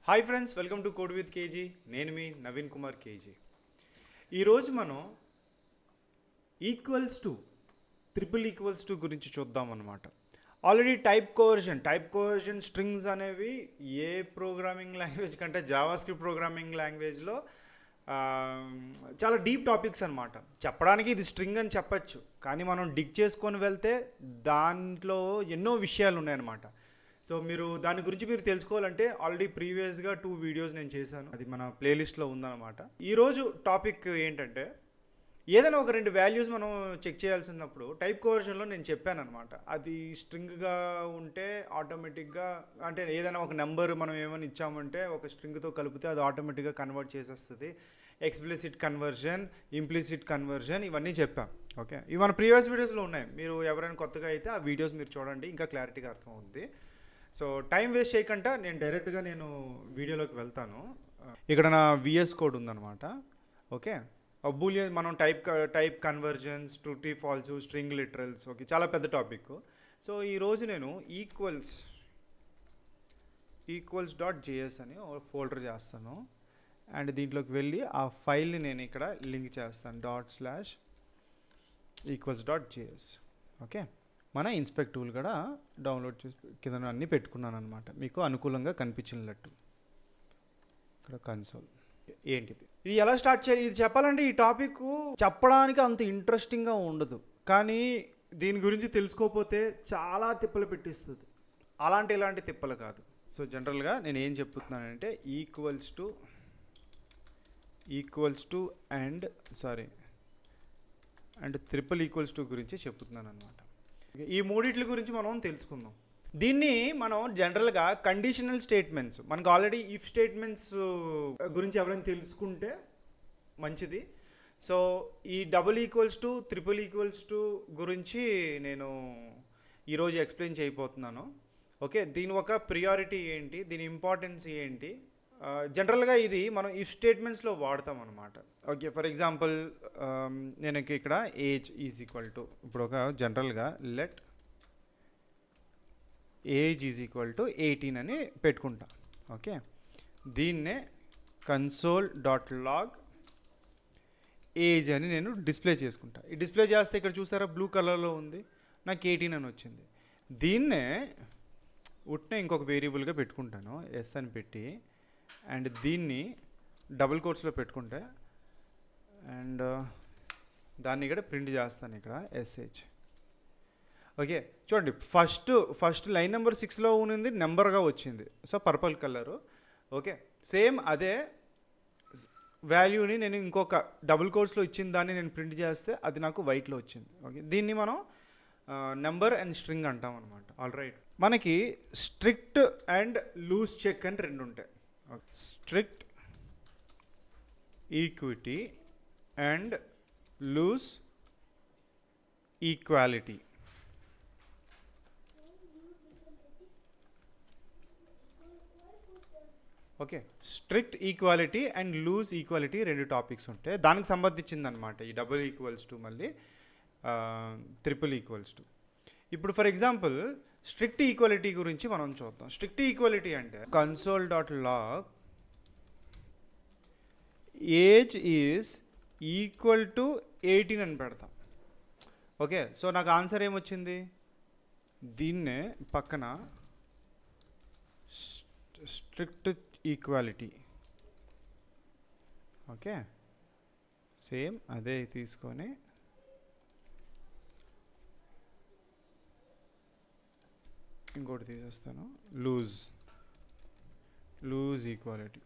Hi friends, welcome to code with KG. నేను మీ Naveen Kumar KG. ఈరోజు మనం equals to triple equals to గురించి చూద్దాం అన్నమాట. ఆల్రెడీ టైప్ కోవర్షన్ స్ట్రింగ్స్ అనేవి ఏ ప్రోగ్రామింగ్ లాంగ్వేజ్ కంటే జావాస్క్రిప్ట్ ప్రోగ్రామింగ్ లాంగ్వేజ్లో చాలా డీప్ టాపిక్స్ అనమాట. చెప్పడానికి ఇది స్ట్రింగ్ అని చెప్పచ్చు, కానీ మనం డిగ్ చేసుకొని వెళ్తే దాంట్లో ఎన్నో విషయాలు ఉన్నాయన్నమాట. సో మీరు దాని గురించి మీరు తెలుసుకోవాలంటే ఆల్రెడీ ప్రీవియస్గా 2 వీడియోస్ నేను చేశాను, అది మన ప్లేలిస్ట్లో ఉందన్నమాట. ఈరోజు టాపిక్ ఏంటంటే, ఏదైనా ఒక 2 వాల్యూస్ మనం చెక్ చేయాల్సినప్పుడు టైప్ కోవర్షన్లో నేను చెప్పాను అనమాట. అది స్ట్రింగ్గా ఉంటే ఆటోమేటిక్గా, అంటే ఏదైనా ఒక నెంబర్ మనం ఏమైనా ఇచ్చామంటే ఒక స్ట్రింగ్తో కలిపితే అది ఆటోమేటిక్గా కన్వర్ట్ చేసేస్తుంది. ఎక్స్ప్లిసిట్ కన్వర్షన్, ఇంప్లిసిట్ కన్వర్షన్, ఇవన్నీ చెప్పాం. ఓకే, ఇవి మన ప్రీవియస్ వీడియోస్లో ఉన్నాయి. మీరు ఎవరైనా కొత్తగా అయితే ఆ వీడియోస్ మీరు చూడండి, ఇంకా క్లారిటీగా అర్థం అవుతుంది. సో టైం వేస్ట్ చేయకుండా నేను డైరెక్ట్గా వీడియోలోకి వెళ్తాను. ఇక్కడ నా విఎస్ కోడ్ ఉందన్నమాట. ఓకే, బూలియన్ మనం type conversions, true false, string literals. Okay, చాలా పెద్ద టాపిక్. సో ఈరోజు నేను ఈక్వల్స్ డాట్ జేఎస్ అని ఒక ఫోల్డర్ చేస్తాను. అండ్ దీంట్లోకి వెళ్ళి ఆ ఫైల్ని నేను ఇక్కడ లింక్ చేస్తాను, ./equals.js. ఓకే, మన ఇన్స్పెక్ట్ టూల్ కూడా డౌన్లోడ్ చేసి కింద అన్నీ పెట్టుకున్నాను అనమాట, మీకు అనుకూలంగా కనిపించినట్టు. ఇక్కడ కన్సోల్ ఏంటిది, ఇది ఎలా స్టార్ట్ చేయాలి, ఇది చెప్పాలంటే ఈ టాపిక్ చెప్పడానికి అంత ఇంట్రెస్టింగ్గా ఉండదు, కానీ దీని గురించి తెలుసుకోకపోతే చాలా తిప్పలు పెట్టిస్తుంది. ఇలాంటి తిప్పలు కాదు. సో జనరల్గా నేను ఏం చెప్తున్నానంటే equals to and triple equals to గురించి చెప్తున్నాను అనమాట. ఈ మూడిట్ల గురించి మనం తెలుసుకుందాం. దీన్ని మనం జనరల్గా కండిషనల్ స్టేట్మెంట్స్, మనకు ఆల్రెడీ ఇఫ్ స్టేట్మెంట్స్ గురించి ఎవరైనా తెలుసుకుంటే మంచిది. సో ఈ +, ట్రిపుల్ గురించి నేను ఈరోజు ఎక్స్ప్లెయిన్ చేయబోతున్నాను. ఓకే, దీని ఒక ప్రియారిటీ ఏంటి, దీని ఇంపార్టెన్స్ ఏంటి, జనరల్గా ఇది మనం ఇఫ్ స్టేట్మెంట్స్లో వాడతాం అనమాట. ఓకే, ఫర్ ఎగ్జాంపుల్ నేను ఇక్కడ ఏజ్ ఈజ్ ఈక్వల్ టు, ఇప్పుడు ఒక జనరల్గా let age is equal to 18 అని పెట్టుకుంటా. ఓకే, దీన్నే console.log ఏజ్ అని నేను డిస్ప్లే చేసుకుంటా. ఈ డిస్ప్లే చేస్తే ఇక్కడ చూసారా బ్లూ కలర్లో ఉంది, నాకు 18 అని వచ్చింది. దీన్నే ఉట్నే ఇంకొక వేరియబుల్గా పెట్టుకుంటాను, ఎస్ అని పెట్టి, అండ్ దీన్ని డబుల్ కోట్స్లో పెట్టుకుంటే, అండ్ దాన్ని ఇక్కడ ప్రింట్ చేస్తాను, ఇక్కడ ఎస్హెచ్. ఓకే, చూడండి, ఫస్ట్ లైన్ నెంబర్ 6లో ఉన్నది నెంబర్గా వచ్చింది, so purple colour. Okay, same అదే వాల్యూని నేను ఇంకొక డబుల్ కోట్స్లో ఇచ్చిన దాన్ని నేను ప్రింట్ చేస్తే అది నాకు వైట్లో వచ్చింది. ఓకే, దీన్ని మనం నెంబర్ అండ్ స్ట్రింగ్ అంటాం అనమాట. ఆల్ రైట్, మనకి స్ట్రిక్ట్ అండ్ లూజ్ చెక్ అని 2 ఉంటాయి. Strict equity and loose equality. Okay, strict equality and loose equality 2 topics ఉంటాయి, దానికి సంబంధించింది అనమాట ఈ +, మళ్ళీ ట్రిపుల్ ఈక్వల్స్ టు. ఇప్పుడు ఫర్ ఎగ్జాంపుల్ స్ట్రిక్ట్ ఈక్వాలిటీ గురించి మనం చూద్దాం. స్ట్రిక్ట్ ఈక్వాలిటీ అంటే console.log age is equal to 18 అని పెడతాం. ఓకే, సో నాకు ఆన్సర్ ఏమొచ్చింది, దీన్నే పక్కన స్ట్రిక్ట్ ఈక్వాలిటీ. ఓకే, సేమ్ అదే తీసుకొని ఇంకోటి తీసేస్తాను, లూజ్ ఈక్వాలిటీ.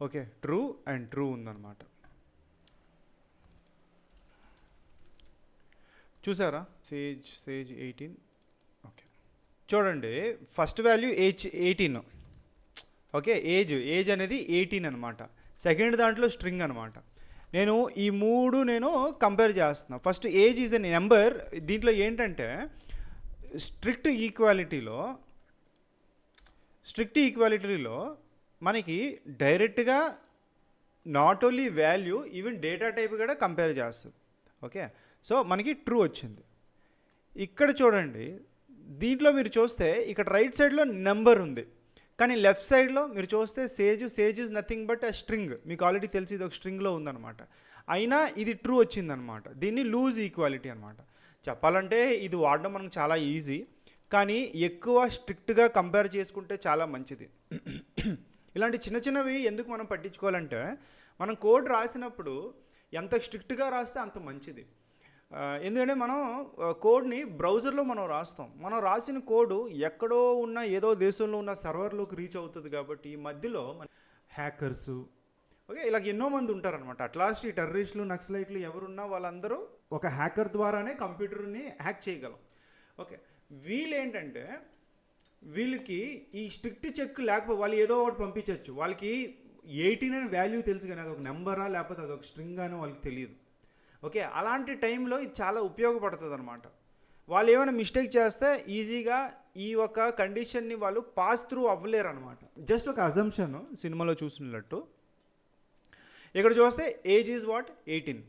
ఓకే, ట్రూ ఉందన్నమాట. చూసారా, సేజ్ 18. ఓకే, చూడండి, ఫస్ట్ వాల్యూ 18. ఓకే, ఏజ్ అనేది 18 అనమాట. సెకండ్ దాంట్లో స్ట్రింగ్ అనమాట. నేను ఈ 3 కంపేర్ చేస్తున్నాను. First age is a number. దీంట్లో ఏంటంటే స్ట్రిక్ట్ ఈక్వాలిటీలో మనకి డైరెక్ట్గా not only value, even data type కూడా కంపేర్ చేస్తుంది. ఓకే, సో మనకి ట్రూ వచ్చింది. ఇక్కడ చూడండి, దీంట్లో మీరు చూస్తే ఇక్కడ రైట్ సైడ్లో నెంబర్ ఉంది, కానీ లెఫ్ట్ సైడ్లో మీరు చూస్తే sage is nothing but a string. మీకు ఆల్రెడీ తెలిసి ఇది ఒక స్ట్రింగ్లో ఉందన్నమాట. అయినా ఇది ట్రూ వచ్చిందనమాట. దీన్ని లూజ్ ఈక్వాలిటీ అనమాట. చెప్పాలంటే ఇది వాడడం మనకు చాలా ఈజీ, కానీ ఎక్కువ స్ట్రిక్ట్గా కంపేర్ చేసుకుంటే చాలా మంచిది. ఇలాంటి చిన్న చిన్నవి ఎందుకు మనం పట్టించుకోవాలంటే, మనం కోడ్ రాసినప్పుడు ఎంత స్ట్రిక్ట్గా రాస్తే అంత మంచిది. ఎందుకంటే మనం కోడ్ని బ్రౌజర్లో మనం రాస్తాం. మనం రాసిన కోడు ఎక్కడో ఉన్న ఏదో దేశంలో ఉన్న సర్వర్లోకి రీచ్ అవుతుంది. కాబట్టి ఈ మధ్యలో హ్యాకర్సు, ఓకే, ఇలా ఎన్నో మంది ఉంటారనమాట. అట్లాస్ట్ ఈ టెర్రరిస్టులు, నక్సలైట్లు ఎవరున్నా వాళ్ళందరూ ఒక హ్యాకర్ ద్వారానే కంప్యూటర్ని హ్యాక్ చేయగలం. ఓకే, వీళ్ళేంటంటే వీళ్ళకి ఈ స్ట్రిక్ట్ చెక్ లేకపోతే వాళ్ళు ఏదో ఒకటి పంపించవచ్చు. వాళ్ళకి 18 అనే వాల్యూ తెలుసు, కానీ అది ఒక నెంబరా లేకపోతే అది ఒక స్ట్రింగ్ అని వాళ్ళకి తెలియదు. ఓకే, అలాంటి టైంలో ఇది చాలా ఉపయోగపడుతుంది అనమాట. వాళ్ళు ఏమైనా మిస్టేక్ చేస్తే ఈజీగా ఈ ఒక కండిషన్ని వాళ్ళు పాస్ త్రూ అవ్వలేరు అనమాట. జస్ట్ ఒక అజంప్షన్ సినిమాలో చూసినట్టు ఇక్కడ చూస్తే ఏజ్ ఈజ్ వాట్ 18,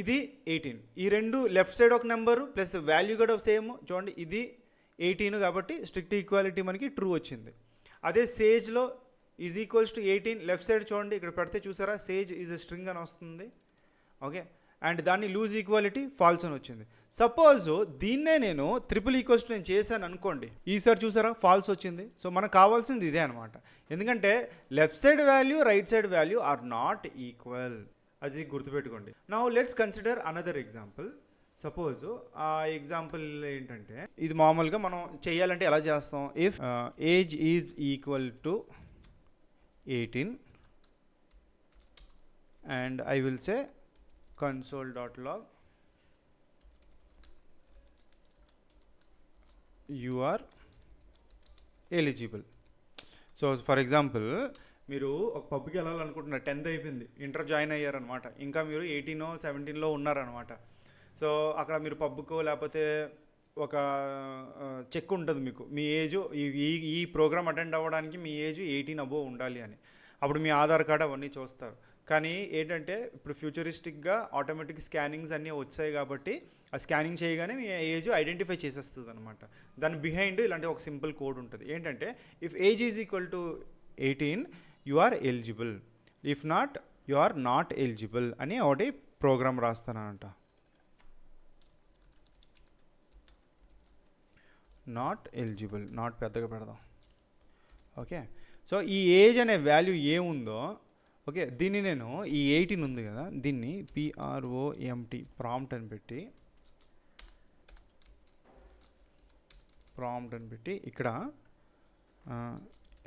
ఇది 18. ఈ రెండు లెఫ్ట్ సైడ్ ఒక నెంబరు ప్లస్ వాల్యూ కూడా సేమ్. చూడండి, ఇది 18 కాబట్టి స్ట్రిక్ట్ ఈక్వాలిటీ మనకి ట్రూ వచ్చింది. అదే సేజ్లో is equals to 18, left side చూడండి ఇక్కడ పెడితే చూసారా, సేజ్ ఈజ్ ఎ స్ట్రింగ్ అని వస్తుంది. ఓకే, అండ్ దాన్ని లూజ్ ఈక్వాలిటీ ఫాల్స్ అని వచ్చింది. సపోజ్ దీన్నే నేను ట్రిపుల్ ఈక్వల్స్ టు నేను చేశాను అనుకోండి, ఈసారి చూసారా ఫాల్స్ వచ్చింది. సో మనకు కావాల్సింది ఇదే అనమాట. ఎందుకంటే left side value right side value are not equal, అది గుర్తుపెట్టుకోండి. Now let's consider another example. Suppose ఆ ఎగ్జాంపుల్ ఏంటంటే, ఇది మామూలుగా మనం చేయాలంటే ఎలా చేస్తాం, if age is equal to 18 and I will say console.log you are eligible. So for example మీరు ఒక పబ్కి వెళ్ళాలనుకుంటున్నారు, 10th అయిపోయింది, ఇంటర్ జాయిన్ అయ్యారనమాట, ఇంకా మీరు 18 17లో ఉన్నారనమాట. సో అక్కడ మీరు పబ్కో లేకపోతే ఒక చెక్ ఉంటుంది మీకు, మీ ఏజ్ ఈ ప్రోగ్రామ్ అటెండ్ అవ్వడానికి మీ ఏజ్ 18 అబోవ్ ఉండాలి అని. అప్పుడు మీ ఆధార్ కార్డ్ అవన్నీ చూస్తారు. కానీ ఏంటంటే ఇప్పుడు ఫ్యూచరిస్టిక్గా ఆటోమేటిక్ స్కానింగ్స్ అన్నీ వచ్చాయి కాబట్టి ఆ స్కానింగ్ చేయగానే మీ ఏజ్ ఐడెంటిఫై చేసేస్తుంది అనమాట. దాని బిహైండ్ ఇలాంటి ఒక సింపుల్ కోడ్ ఉంటుంది. ఏంటంటే if age is equal to 18 you are eligible, if not you are not eligible అని ఒకటి ప్రోగ్రామ్ రాస్తానంట. నాట్ ఎలిజిబుల్, నాట్ పెద్దగా పెడదాం. ఓకే, సో ఈ ఏజ్ అనే వాల్యూ ఏముందో, ఓకే, దీన్ని నేను ఈ 18 ఉంది కదా, దీన్ని PROMT ప్రాంప్ట్ అని పెట్టి ఇక్కడ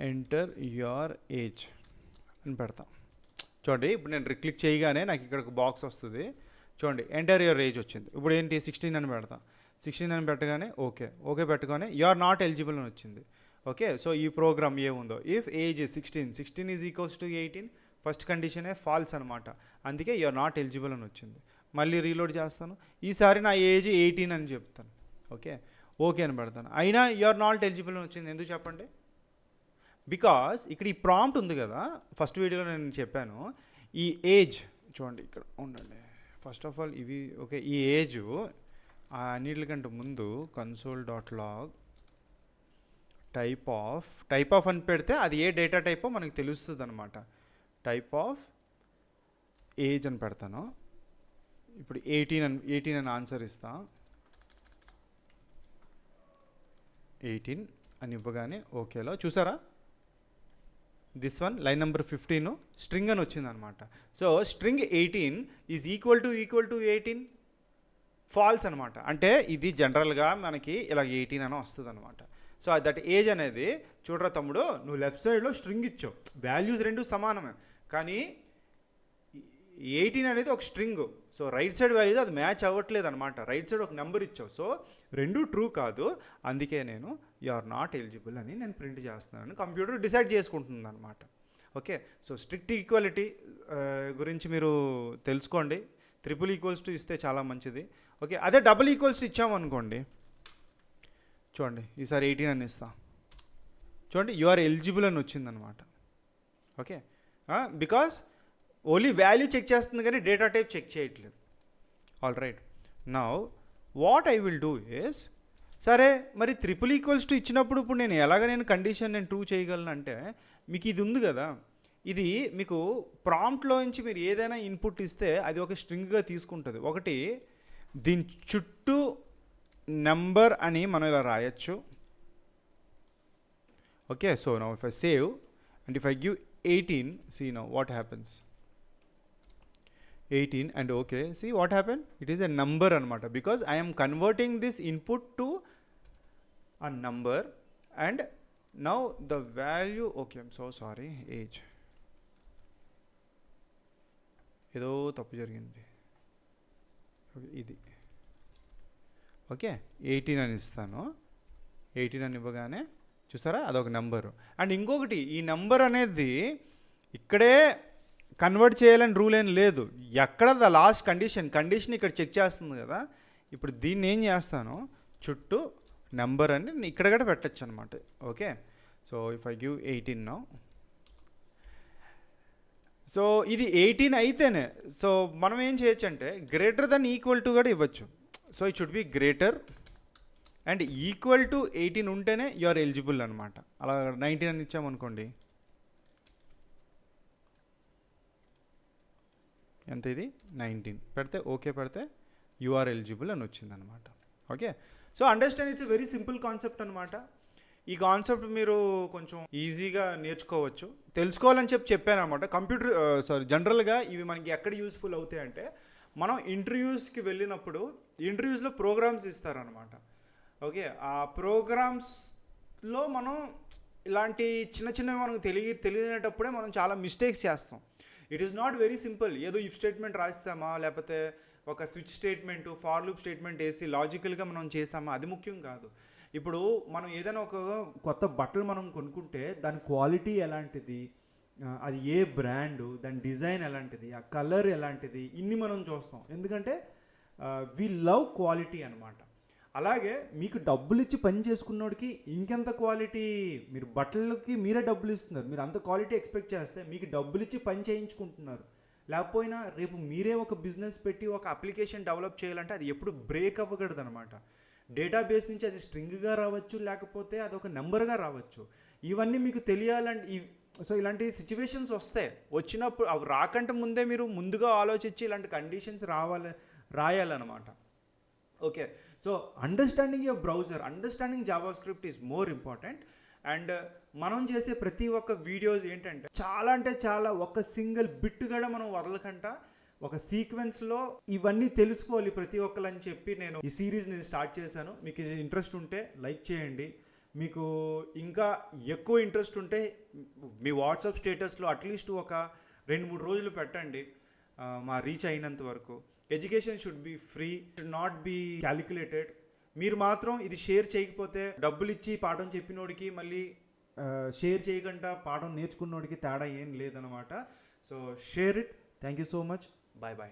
ఎంటర్ యువర్ ఏజ్ అని పెడతాం. చూడండి, ఇప్పుడు నేను క్లిక్ చేయగానే నాకు ఇక్కడ ఒక బాక్స్ వస్తుంది. చూడండి, ఎంటర్ యువర్ ఏజ్ వచ్చింది. ఇప్పుడు ఏంటి 16 అని పెడతాం. 16 అని పెట్టగానే ఓకే పెట్టుకొని యు ఆర్ నాట్ ఎలిజిబుల్ అని వచ్చింది. ఓకే, సో ఈ ప్రోగ్రామ్ ఏముందో, if age 16 is equals to 18, first కండిషనే ఫాల్స్ అనమాట. అందుకే యు ఆర్ నాట్ ఎలిజిబుల్ అని వచ్చింది. మళ్ళీ రీలోడ్ చేస్తాను, ఈసారి నా ఏజ్ 18 అని చెప్తాను. ఓకే అని పెడతాను. అయినా యు ఆర్ నాట్ ఎలిజిబుల్ అని వచ్చింది. ఎందుకు చెప్పండి? బికాస్ ఇక్కడ ఈ ప్రాంప్ట్ ఉంది కదా, ఫస్ట్ వీడియోలో నేను చెప్పాను, ఈ ఏజ్ చూడండి ఇక్కడ ఉండండి. ఫస్ట్ ఆఫ్ ఆల్ ఇవి ఓకే, ఈ ఏజ్ అన్నిటికంటే ముందు console.log టైప్ ఆఫ్ అని పెడితే అది ఏ డేటా టైపో మనకు తెలుస్తుంది అనమాట. టైప్ ఆఫ్ ఏజ్ అని పెడతాను. ఇప్పుడు 18 అని ఆన్సర్ ఇస్తా. 18 అని ఇవ్వగానే ఓకేలో చూసారా, this one line number 15 string అని వచ్చింది అనమాట. So string 18 is equal to 18 false అనమాట. అంటే ఇది జనరల్గా మనకి ఇలా 18 అని వస్తుంది అనమాట. సో దట్ ఏజ్ అనేది చూడరా తమ్ముడు, నువ్వు లెఫ్ట్ సైడ్లో స్ట్రింగ్ ఇచ్చావు, వాల్యూస్ రెండు సమానమే, కానీ 18 అనేది ఒక string. So right side value అది మ్యాచ్ అవ్వట్లేదు అనమాట. రైట్ సైడ్ ఒక నెంబర్ ఇచ్చావు, సో రెండు ట్రూ కాదు. అందుకే నేను యు ఆర్ నాట్ ఎలిజిబుల్ అని నేను ప్రింట్ చేస్తున్నాను. కంప్యూటర్ డిసైడ్ చేసుకుంటుంది అనమాట. ఓకే, సో స్ట్రిక్ట్ ఈక్వాలిటీ గురించి మీరు తెలుసుకోండి. ట్రిపుల్ ఈక్వల్స్ టు ఇస్తే చాలా మంచిది. ఓకే, అదే డబుల్ ఈక్వల్స్ టు ఇచ్చామనుకోండి, చూడండి ఈసారి 18 అని ఇస్తా. చూడండి యు ఆర్ ఎలిజిబుల్ అని వచ్చిందనమాట. Okay, because only value check చేస్తుంది కానీ డేటా టైప్ చెక్ చేయట్లేదు. All right, now what I will do is, సరే మరి ట్రిపుల్ ఈక్వల్స్ టు ఇచ్చినప్పుడు ఇప్పుడు నేను కండిషన్ నేను ట్రూ చేయగలను అంటే మీకు ఇది ఉంది కదా, ఇది మీకు ప్రాంప్ట్లో నుంచి మీరు ఏదైనా ఇన్పుట్ ఇస్తే అది ఒక స్ట్రింగ్గా తీసుకుంటుంది. ఒకటి దీని చుట్టూ నెంబర్ అని మనం ఇలా రాయొచ్చు. Okay, so now if I save and if I give 18, see now what happens. 18 and okay, see what happened, it is a number anamata because I am converting this input to a number and now the value, okay I'm so sorry, age ఏదో తప్పు జరిగింది, ఇది okay 18 అని ఇస్తాను. 18 అని ఇవ్వగానే చూసారా అదొక నెంబరు. అండ్ ఇంకొకటి, ఈ నెంబర్ అనేది ఇక్కడే కన్వర్ట్ చేయాలని రూల్ ఏం లేదు, ఎక్కడ ద లాస్ట్ కండిషన్ ఇక్కడ చెక్ చేస్తుంది కదా. ఇప్పుడు దీన్ని ఏం చేస్తాను, చుట్టూ నెంబర్ అని ఇక్కడ కూడా పెట్టచ్చు అనమాట. Okay, so if I give 18 now, so ఇది 18 అయితేనే సో మనం ఏం చేయొచ్చు అంటే గ్రేటర్ దెన్ ఈక్వల్ టు కూడా ఇవ్వచ్చు. So it should be greater and equal to 18 ఉంటేనే యు ఆర్ ఎలిజిబుల్ అనమాట. అలా 19 అని ఇచ్చామనుకోండి, ఎంత ఇది 19 పెడితే ఓకే పెడితే యు ఆర్ ఎలిజిబుల్ అని వచ్చిందనమాట. Okay, so understand, it's very simple concept అనమాట. ఈ కాన్సెప్ట్ మీరు కొంచెం ఈజీగా నేర్చుకోవచ్చు, తెలుసుకోవాలని చెప్పాను అనమాట. జనరల్గా ఇవి మనకి ఎక్కడ యూస్ఫుల్ అవుతాయి అంటే మనం ఇంటర్వ్యూస్కి వెళ్ళినప్పుడు ఇంటర్వ్యూస్లో ప్రోగ్రామ్స్ ఇస్తారనమాట. ఓకే, ఆ ప్రోగ్రామ్స్లో మనం ఇలాంటి చిన్నవి మనకు తెలియనప్పుడే మనం చాలా మిస్టేక్స్ చేస్తాం. It is not very simple, ఏదో ఇఫ్ స్టేట్మెంట్ రాస్తామా లేకపోతే ఒక switch statement for loop statement వేసి లాజికల్గా మనం చేసామా, అది ముఖ్యం కాదు. ఇప్పుడు మనం ఏదైనా ఒక కొత్త బట్టలు మనం కొనుక్కుంటే దాని క్వాలిటీ ఎలాంటిది, అది ఏ బ్రాండు, దాని డిజైన్ ఎలాంటిది, ఆ కలర్ ఎలాంటిది, ఇన్ని మనం చూస్తాం. ఎందుకంటే వి లవ్ క్వాలిటీ అనమాట. అలాగే మీకు డబ్బులు ఇచ్చి పని చేసుకున్నోడికి ఇంకెంత క్వాలిటీ, మీరు బట్టలకి మీరే డబ్బులు ఇస్తున్నారు, మీరు అంత క్వాలిటీ ఎక్స్పెక్ట్ చేస్తే మీకు డబ్బులు ఇచ్చి పని చేయించుకుంటున్నారు. లేకపోయినా రేపు మీరే ఒక బిజినెస్ పెట్టి ఒక అప్లికేషన్ డెవలప్ చేయాలంటే అది ఎప్పుడు బ్రేక్ అవ్వకూడదు అనమాట. డేటాబేస్ నుంచి అది స్ట్రింగ్గా రావచ్చు, లేకపోతే అది ఒక నెంబర్గా రావచ్చు. ఇవన్నీ మీకు తెలియాలంటే సో ఇలాంటి సిచ్యువేషన్స్ వచ్చినప్పుడు అవి రాకంటే ముందే మీరు ముందుగా ఆలోచించి ఇలాంటి కండిషన్స్ రాయాలన్నమాట. Okay, so understanding your browser, understanding JavaScript is more important. And మనం చేసే ప్రతి ఒక్క వీడియోస్ ఏంటంటే చాలా ఒక సింగిల్ బిట్ కూడా మనం వదలకంట ఒక సీక్వెన్స్లో ఇవన్నీ తెలుసుకోవాలి ప్రతి ఒక్కరు చెప్పి నేను ఈ సిరీస్ స్టార్ట్ చేశాను. మీకు ఇంట్రెస్ట్ ఉంటే లైక్ చేయండి, మీకు ఇంకా ఎక్కువ ఇంట్రెస్ట్ ఉంటే మీ వాట్సాప్ స్టేటస్లో అట్లీస్ట్ ఒక 2-3 రోజులు పెట్టండి మా రీచ్ అయినంత వరకు. Education should be free, should not be calculated. మీరు మాత్రం ఇది షేర్ చేయకపోతే డబ్బులు ఇచ్చి పాఠం చెప్పినోడికి మళ్ళీ షేర్ చేయకుండా పాఠం నేర్చుకున్నోడికి తేడా ఏం లేదనమాట. So share it. Thank you so much. Bye bye.